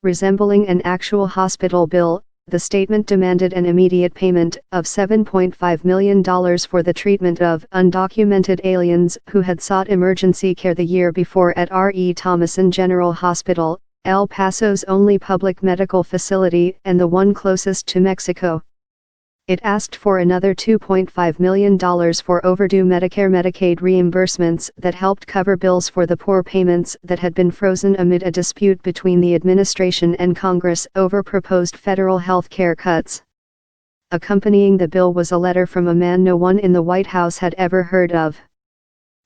Resembling an actual hospital bill, the statement demanded an immediate payment of $7.5 million for the treatment of undocumented aliens who had sought emergency care the year before at Thomason General Hospital, El Paso's only public medical facility and the one closest to Mexico. It asked for another $2.5 million for overdue Medicare-Medicaid reimbursements that helped cover bills for the poor payments that had been frozen amid a dispute between the administration and Congress over proposed federal health care cuts. Accompanying the bill was a letter from a man no one in the White House had ever heard of.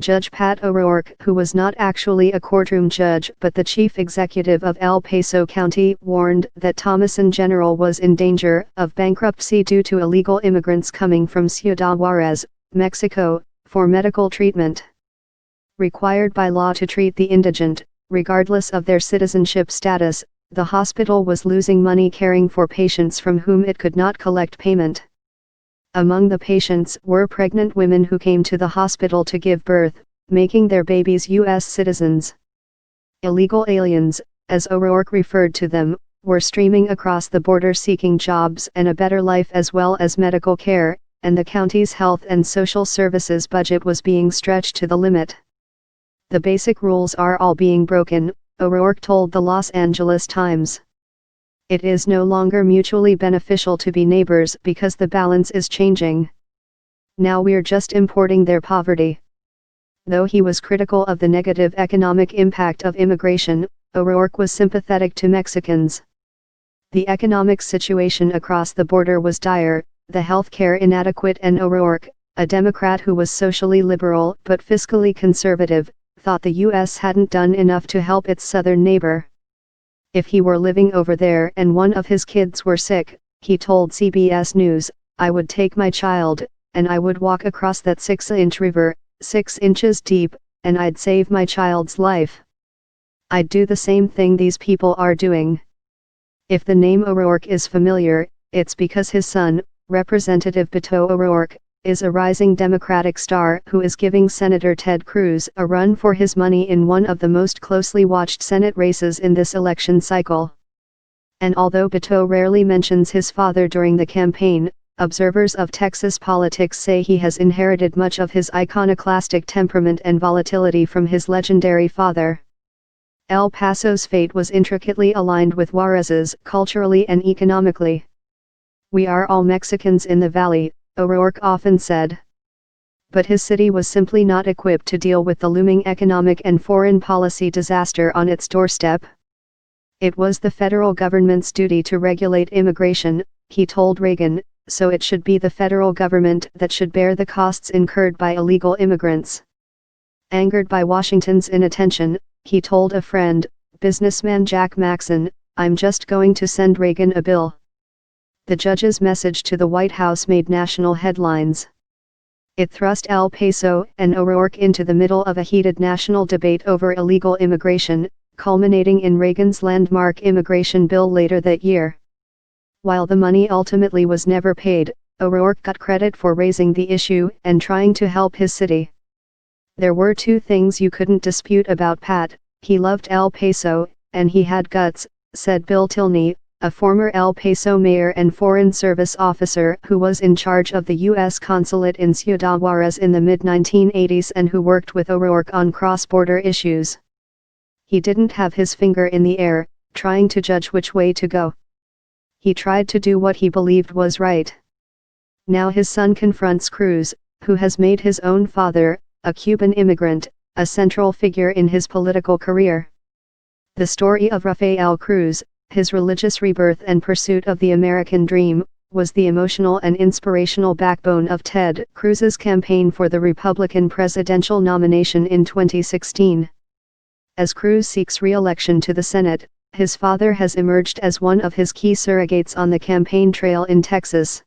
Judge Beto ORourke, who was not actually a courtroom judge but the chief executive of El Paso County, warned that Thomason General was in danger of bankruptcy due to illegal immigrants coming from Ciudad Juarez, Mexico, for medical treatment. Required by law to treat the indigent, regardless of their citizenship status, the hospital was losing money caring for patients from whom it could not collect payment. Among the patients were pregnant women who came to the hospital to give birth, making their babies U.S. citizens. Illegal aliens, as ORourke referred to them, were streaming across the border seeking jobs and a better life as well as medical care, and the county's health and social services budget was being stretched to the limit. The basic rules are all being broken, ORourke told the Los Angeles Times. It is no longer mutually beneficial to be neighbors because the balance is changing. Now we're just importing their poverty. Though he was critical of the negative economic impact of immigration, ORourke was sympathetic to Mexicans. The economic situation across the border was dire, the health care inadequate, and ORourke, a Democrat who was socially liberal but fiscally conservative, thought the U.S. hadn't done enough to help its southern neighbor. If he were living over there and one of his kids were sick, he told CBS News, I would take my child, and I would walk across that 6-inch river, 6 inches deep, and I'd save my child's life. I'd do the same thing these people are doing. If the name ORourke is familiar, it's because his son, Representative Beto ORourke, is a rising Democratic star who is giving Senator Ted Cruz a run for his money in one of the most closely watched Senate races in this election cycle. And although Beto rarely mentions his father during the campaign, observers of Texas politics say he has inherited much of his iconoclastic temperament and volatility from his legendary father. El Paso's fate was intricately aligned with Juarez's culturally and economically. We are all Mexicans in the valley, ORourke often said. But his city was simply not equipped to deal with the looming economic and foreign policy disaster on its doorstep. It was the federal government's duty to regulate immigration, he told Reagan, so it should be the federal government that should bear the costs incurred by illegal immigrants. Angered by Washington's inattention, he told a friend, businessman Jack Maxon, I'm just going to send Reagan a bill. The judge's message to the White House made national headlines. It thrust El Paso and ORourke into the middle of a heated national debate over illegal immigration, culminating in Reagan's landmark immigration bill later that year. While the money ultimately was never paid, ORourke got credit for raising the issue and trying to help his city. There were two things you couldn't dispute about Pat: he loved El Paso, and he had guts, said Bill Tilney, a former El Paso mayor and foreign service officer who was in charge of the U.S. consulate in Ciudad Juarez in the mid-1980s and who worked with ORourke on cross-border issues. He didn't have his finger in the air, trying to judge which way to go. He tried to do what he believed was right. Now his son confronts Cruz, who has made his own father, a Cuban immigrant, a central figure in his political career. The story of Rafael Cruz, his religious rebirth and pursuit of the American dream, was the emotional and inspirational backbone of Ted Cruz's campaign for the Republican presidential nomination in 2016. As Cruz seeks re-election to the Senate, his father has emerged as one of his key surrogates on the campaign trail in Texas.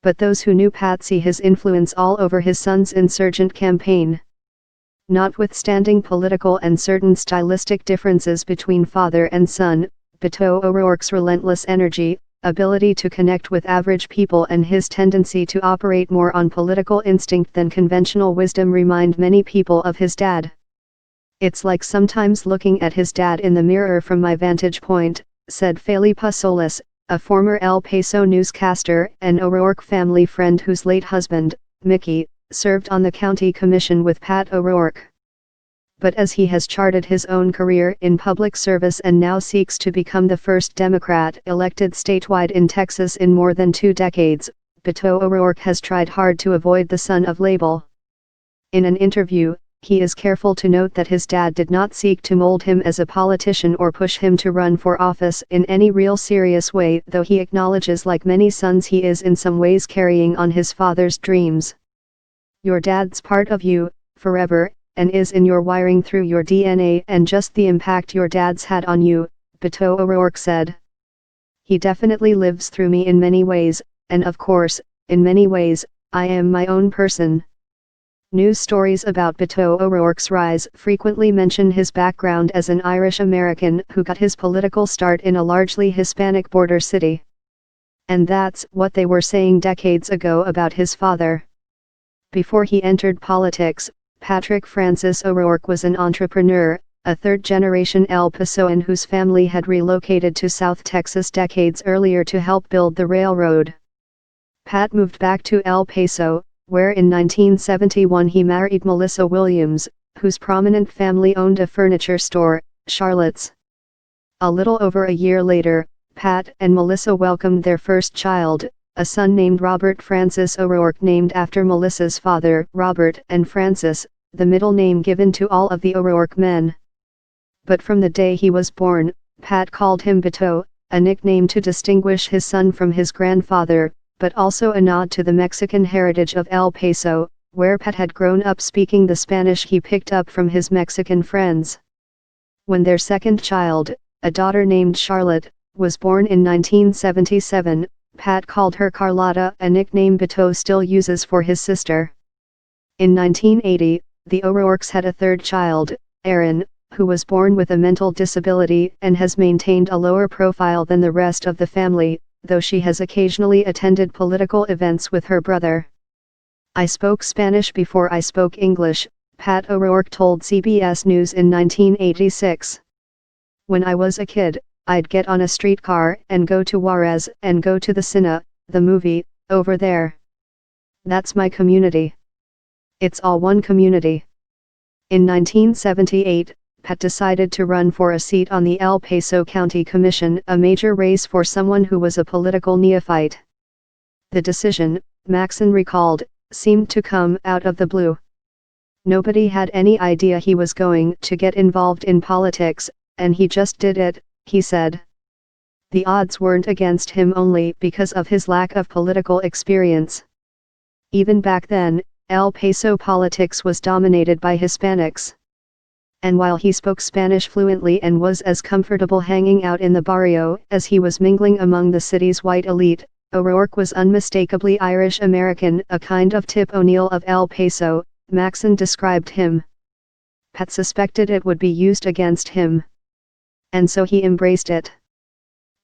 But those who knew Pat see his influence all over his son's insurgent campaign. Notwithstanding political and certain stylistic differences between father and son, Beto ORourke's relentless energy, ability to connect with average people and his tendency to operate more on political instinct than conventional wisdom remind many people of his dad. It's like sometimes looking at his dad in the mirror from my vantage point, said Felipa Solis, a former El Paso newscaster and O'Rourke family friend whose late husband, Mickey, served on the county commission with Pat O'Rourke. But as he has charted his own career in public service and now seeks to become the first Democrat elected statewide in Texas in more than 2 decades, Beto ORourke has tried hard to avoid the son of label. In an interview, he is careful to note that his dad did not seek to mold him as a politician or push him to run for office in any real serious way, though he acknowledges, like many sons, he is in some ways carrying on his father's dreams. Your dad's part of you, forever, and is in your wiring through your DNA, and just the impact your dad's had on you, Beto ORourke said. He definitely lives through me in many ways, and of course, in many ways, I am my own person. News stories about Beto ORourke's rise frequently mention his background as an Irish American who got his political start in a largely Hispanic border city. And that's what they were saying decades ago about his father. Before he entered politics, Patrick Francis ORourke was an entrepreneur, a third-generation El Pasoan whose family had relocated to South Texas decades earlier to help build the railroad. Pat moved back to El Paso, where in 1971 he married Melissa Williams, whose prominent family owned a furniture store, Charlotte's. A little over a year later, Pat and Melissa welcomed their first child, a son named Robert Francis ORourke, named after Melissa's father, Robert and Francis, the middle name given to all of the ORourke men. But from the day he was born, Pat called him Beto, a nickname to distinguish his son from his grandfather, but also a nod to the Mexican heritage of El Paso, where Pat had grown up speaking the Spanish he picked up from his Mexican friends. When their second child, a daughter named Charlotte, was born in 1977, Pat called her Carlotta, a nickname Beto still uses for his sister. In 1980, the ORourkes had a third child, Aaron, who was born with a mental disability and has maintained a lower profile than the rest of the family, though she has occasionally attended political events with her brother. I spoke Spanish before I spoke English, Pat ORourke told CBS News in 1986. When I was a kid, I'd get on a streetcar and go to Juarez and go to the cine, the movie, over there. That's my community. It's all one community. In 1978, Pat decided to run for a seat on the El Paso County Commission, a major race for someone who was a political neophyte. The decision, Maxon recalled, seemed to come out of the blue. Nobody had any idea he was going to get involved in politics, and he just did it, he said. The odds weren't against him only because of his lack of political experience. Even back then, El Paso politics was dominated by Hispanics. And while he spoke Spanish fluently and was as comfortable hanging out in the barrio as he was mingling among the city's white elite, ORourke was unmistakably Irish American, a kind of Tip O'Neill of El Paso, Maxon described him. Pat suspected it would be used against him. And so he embraced it.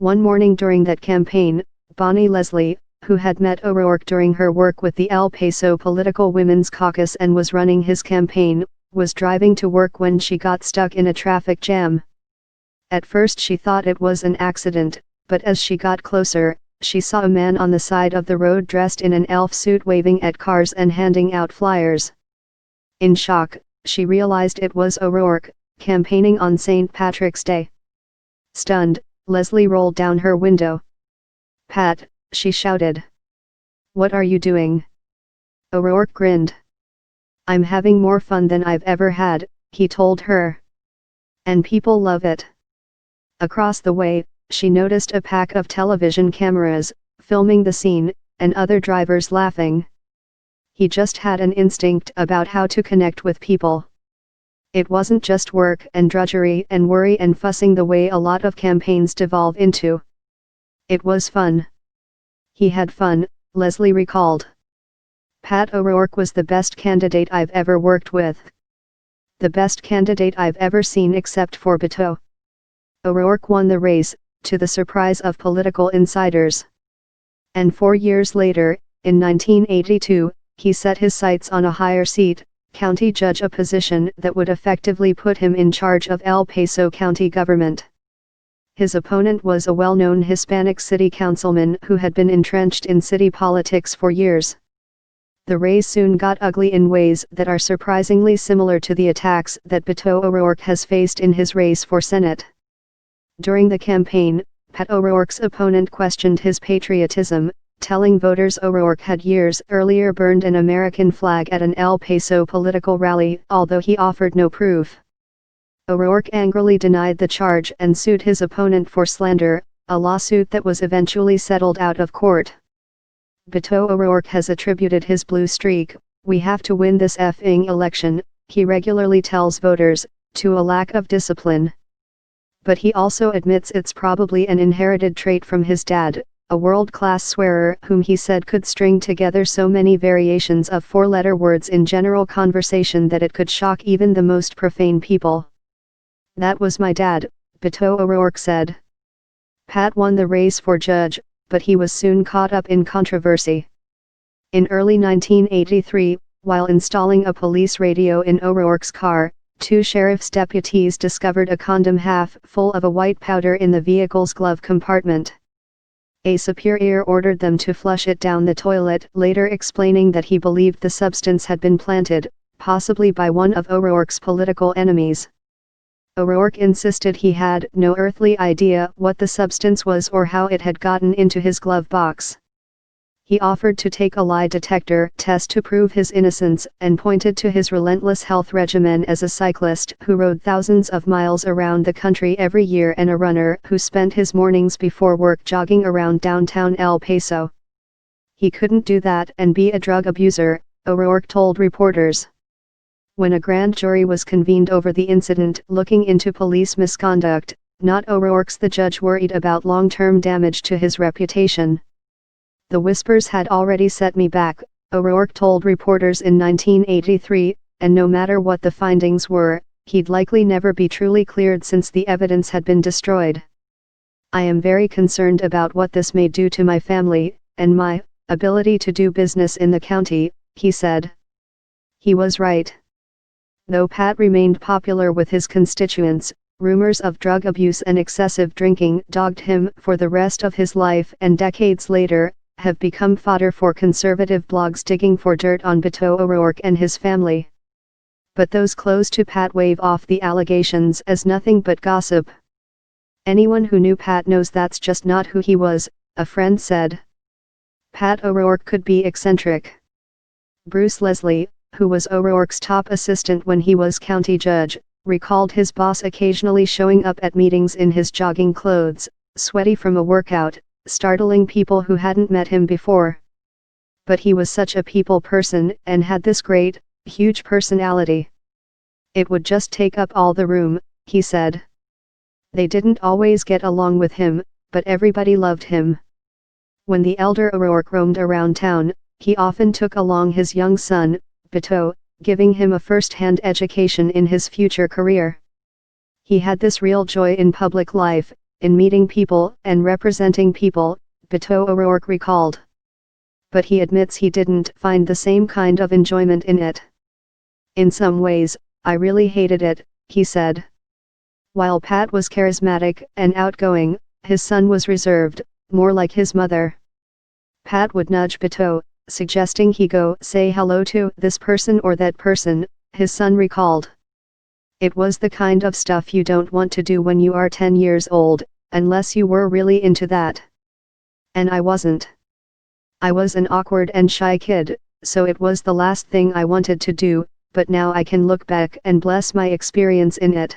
One morning during that campaign, Bonnie Leslie, who had met ORourke during her work with the El Paso Political Women's Caucus and was running his campaign, was driving to work when she got stuck in a traffic jam. At first she thought it was an accident, but as she got closer, she saw a man on the side of the road dressed in an elf suit waving at cars and handing out flyers. In shock, she realized it was ORourke, campaigning on St. Patrick's Day. Stunned, Leslie rolled down her window. "Pat," she shouted. "What are you doing?" ORourke grinned. "I'm having more fun than I've ever had," he told her. "And people love it." Across the way, she noticed a pack of television cameras, filming the scene, and other drivers laughing. He just had an instinct about how to connect with people. It wasn't just work and drudgery and worry and fussing the way a lot of campaigns devolve into. It was fun. He had fun, Leslie recalled. "Pat ORourke was the best candidate I've ever worked with. The best candidate I've ever seen except for Beto." ORourke won the race, to the surprise of political insiders. And 4 years later, in 1982, he set his sights on a higher seat, county judge, a position that would effectively put him in charge of El Paso County government. His opponent was a well-known Hispanic city councilman who had been entrenched in city politics for years. The race soon got ugly in ways that are surprisingly similar to the attacks that Beto ORourke has faced in his race for Senate. During the campaign, Pat O'Rourke's opponent questioned his patriotism, telling voters O'Rourke had years earlier burned an American flag at an El Paso political rally, although he offered no proof. O'Rourke angrily denied the charge and sued his opponent for slander, a lawsuit that was eventually settled out of court. Beto ORourke has attributed his blue streak, "We have to win this effing election," he regularly tells voters, to a lack of discipline. But he also admits it's probably an inherited trait from his dad, a world-class swearer whom he said could string together so many variations of four-letter words in general conversation that it could shock even the most profane people. "That was my dad," Beto ORourke said. Pat won the race for judge, but he was soon caught up in controversy. In early 1983, while installing a police radio in O'Rourke's car, two sheriff's deputies discovered a condom half full of a white powder in the vehicle's glove compartment. A superior ordered them to flush it down the toilet, later explaining that he believed the substance had been planted, possibly by one of O'Rourke's political enemies. O'Rourke insisted he had no earthly idea what the substance was or how it had gotten into his glove box. He offered to take a lie detector test to prove his innocence and pointed to his relentless health regimen as a cyclist who rode thousands of miles around the country every year and a runner who spent his mornings before work jogging around downtown El Paso. He couldn't do that and be a drug abuser, O'Rourke told reporters. When a grand jury was convened over the incident looking into police misconduct, not O'Rourke's, the judge worried about long-term damage to his reputation. "The whispers had already set me back," O'Rourke told reporters in 1983, and no matter what the findings were, he'd likely never be truly cleared since the evidence had been destroyed. "I am very concerned about what this may do to my family, and my ability to do business in the county," he said. He was right. Though Pat remained popular with his constituents, rumors of drug abuse and excessive drinking dogged him for the rest of his life and decades later, have become fodder for conservative blogs digging for dirt on Beto ORourke and his family. But those close to Pat wave off the allegations as nothing but gossip. "Anyone who knew Pat knows that's just not who he was," a friend said. Pat ORourke could be eccentric. Bruce Leslie, who was O'Rourke's top assistant when he was county judge, recalled his boss occasionally showing up at meetings in his jogging clothes, sweaty from a workout, startling people who hadn't met him before. But he was such a people person and had this great, huge personality. "It would just take up all the room," he said. They didn't always get along with him, but everybody loved him. When the elder O'Rourke roamed around town, he often took along his young son, Beto, giving him a first-hand education in his future career. "He had this real joy in public life, in meeting people and representing people," Beto ORourke recalled. But he admits he didn't find the same kind of enjoyment in it. "In some ways, I really hated it," he said. While Pat was charismatic and outgoing, his son was reserved, more like his mother. Pat would nudge Beto, suggesting he go say hello to this person or that person, his son recalled. "It was the kind of stuff you don't want to do when you are 10 years old, unless you were really into that. And I wasn't. I was an awkward and shy kid, so it was the last thing I wanted to do, but now I can look back and bless my experience in it."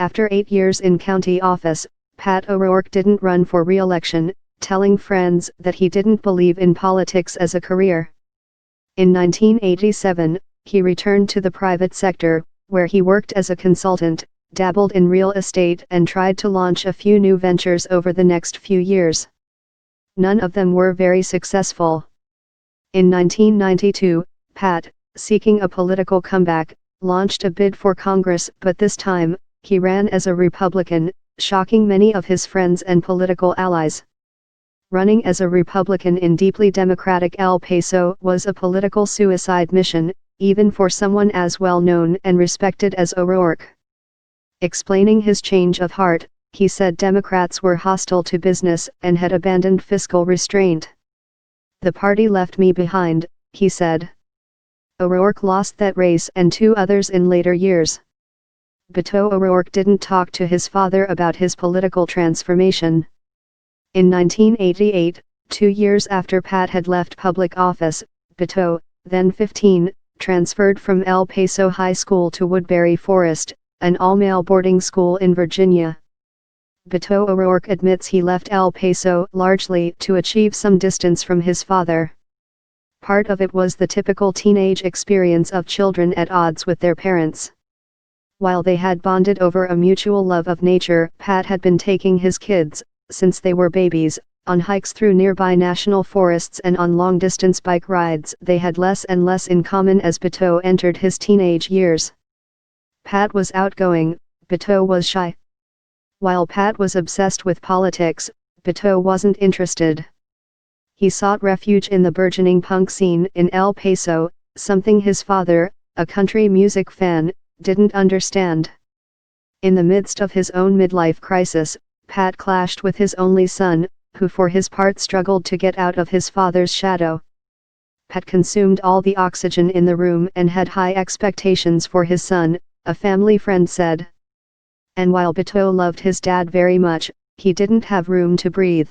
After 8 years in county office, Pat ORourke didn't run for re-election, telling friends that he didn't believe in politics as a career. In 1987, he returned to the private sector, where he worked as a consultant, dabbled in real estate and tried to launch a few new ventures over the next few years. None of them were very successful. In 1992, Pat, seeking a political comeback, launched a bid for Congress, but this time, he ran as a Republican, shocking many of his friends and political allies. Running as a Republican in deeply Democratic El Paso was a political suicide mission, even for someone as well known and respected as O'Rourke. Explaining his change of heart, he said Democrats were hostile to business and had abandoned fiscal restraint. "The party left me behind," he said. O'Rourke lost that race and 2 others in later years. Beto O'Rourke didn't talk to his father about his political transformation. In 1988, 2 years after Pat had left public office, Beto, then 15, transferred from El Paso High School to Woodbury Forest, an all-male boarding school in Virginia. Beto O'Rourke admits he left El Paso largely to achieve some distance from his father. Part of it was the typical teenage experience of children at odds with their parents. While they had bonded over a mutual love of nature, Pat had been taking his kids, since they were babies, on hikes through nearby national forests and on long-distance bike rides. They had less and less in common as Beto entered his teenage years. Pat was outgoing, Beto was shy. While Pat was obsessed with politics, Beto wasn't interested. He sought refuge in the burgeoning punk scene in El Paso, something his father, a country music fan, didn't understand. In the midst of his own midlife crisis, Pat clashed with his only son, who for his part struggled to get out of his father's shadow. Pat consumed all the oxygen in the room and had high expectations for his son, a family friend said. And while Beto loved his dad very much, he didn't have room to breathe.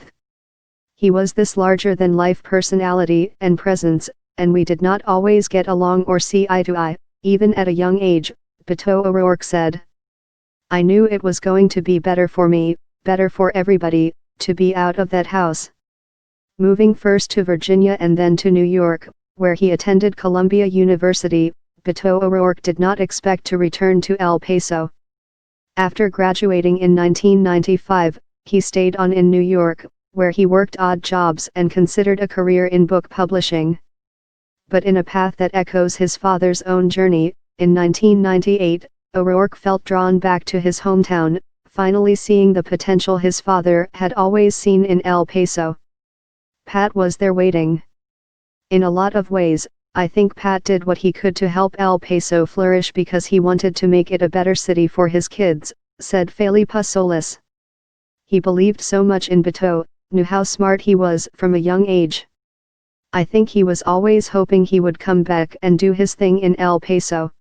He was this larger-than-life personality and presence, and we did not always get along or see eye to eye, even at a young age, Beto O'Rourke said. "I knew it was going to be better for me, better for everybody, to be out of that house." Moving first to Virginia and then to New York, where he attended Columbia University, Beto O'Rourke did not expect to return to El Paso. After graduating in 1995, he stayed on in New York, where he worked odd jobs and considered a career in book publishing. But in a path that echoes his father's own journey, in 1998, O'Rourke felt drawn back to his hometown, finally seeing the potential his father had always seen in El Paso. Pat was there waiting. "In a lot of ways, I think Pat did what he could to help El Paso flourish because he wanted to make it a better city for his kids," said Felipa Solis. "He believed so much in Beto, knew how smart he was from a young age. I think he was always hoping he would come back and do his thing in El Paso."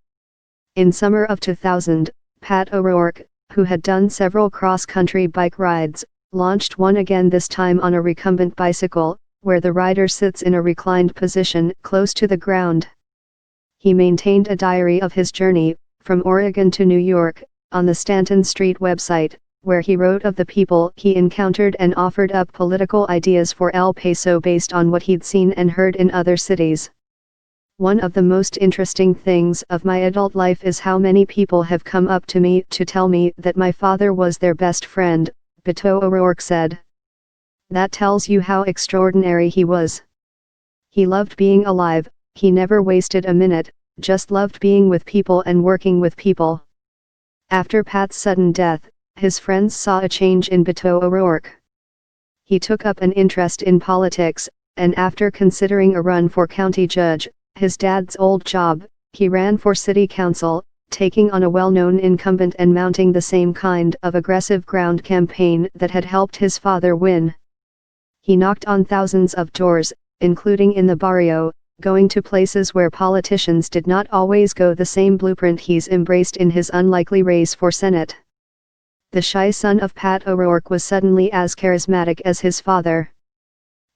In summer of 2000, Pat O'Rourke, who had done several cross-country bike rides, launched one again, this time on a recumbent bicycle, where the rider sits in a reclined position close to the ground. He maintained a diary of his journey, from Oregon to New York, on the Stanton Street website, where he wrote of the people he encountered and offered up political ideas for El Paso based on what he'd seen and heard in other cities. "One of the most interesting things of my adult life is how many people have come up to me to tell me that my father was their best friend," Beto O'Rourke said. "That tells you how extraordinary he was. He loved being alive, he never wasted a minute, just loved being with people and working with people." After Pat's sudden death, his friends saw a change in Beto O'Rourke. He took up an interest in politics, and after considering a run for county judge, his dad's old job, he ran for city council, taking on a well-known incumbent and mounting the same kind of aggressive ground campaign that had helped his father win. He knocked on thousands of doors, including in the barrio, going to places where politicians did not always go the same blueprint he's embraced in his unlikely race for Senate. The shy son of Pat O'Rourke was suddenly as charismatic as his father.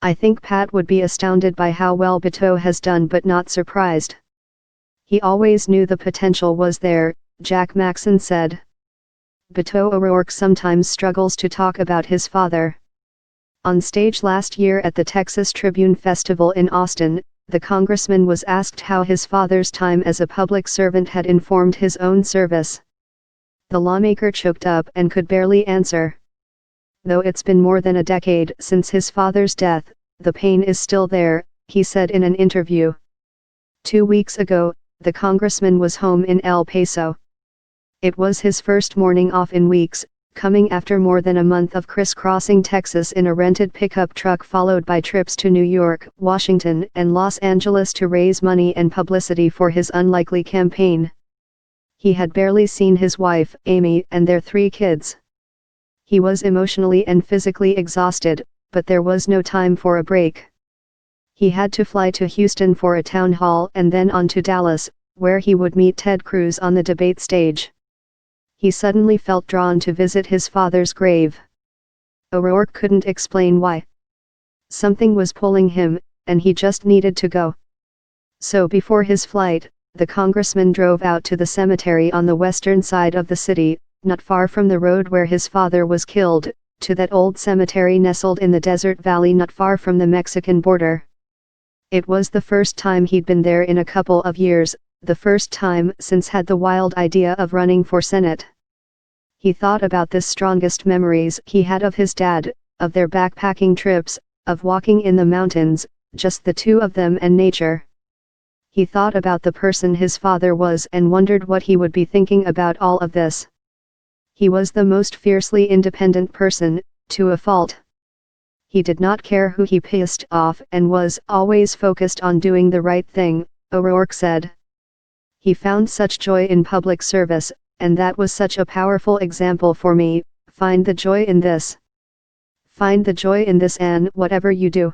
"I think Pat would be astounded by how well Beto has done but not surprised. He always knew the potential was there," Jack Maxon said. Beto O'Rourke sometimes struggles to talk about his father. On stage last year at the Texas Tribune Festival in Austin, the congressman was asked how his father's time as a public servant had informed his own service. The lawmaker choked up and could barely answer. "Though it's been more than a decade since his father's death, the pain is still there," he said in an interview. 2 weeks ago, the congressman was home in El Paso. It was his first morning off in weeks, coming after more than a month of crisscrossing Texas in a rented pickup truck followed by trips to New York, Washington, and Los Angeles to raise money and publicity for his unlikely campaign. He had barely seen his wife, Amy, and their 3 kids. He was emotionally and physically exhausted, but there was no time for a break. He had to fly to Houston for a town hall and then on to Dallas, where he would meet Ted Cruz on the debate stage. He suddenly felt drawn to visit his father's grave. O'Rourke couldn't explain why. Something was pulling him, and he just needed to go. So before his flight, the congressman drove out to the cemetery on the western side of the city, not far from the road where his father was killed, to that old cemetery nestled in the desert valley not far from the Mexican border. It was the first time he'd been there in a couple of years, the first time since had the wild idea of running for Senate. He thought about the strongest memories he had of his dad, of their backpacking trips, of walking in the mountains, just the two of them and nature. He thought about the person his father was and wondered what he would be thinking about all of this. He was the most fiercely independent person, to a fault. He did not care who he pissed off and was always focused on doing the right thing, O'Rourke said. He found such joy in public service, and that was such a powerful example for me. Find the joy in this. Find the joy in this, and whatever you do.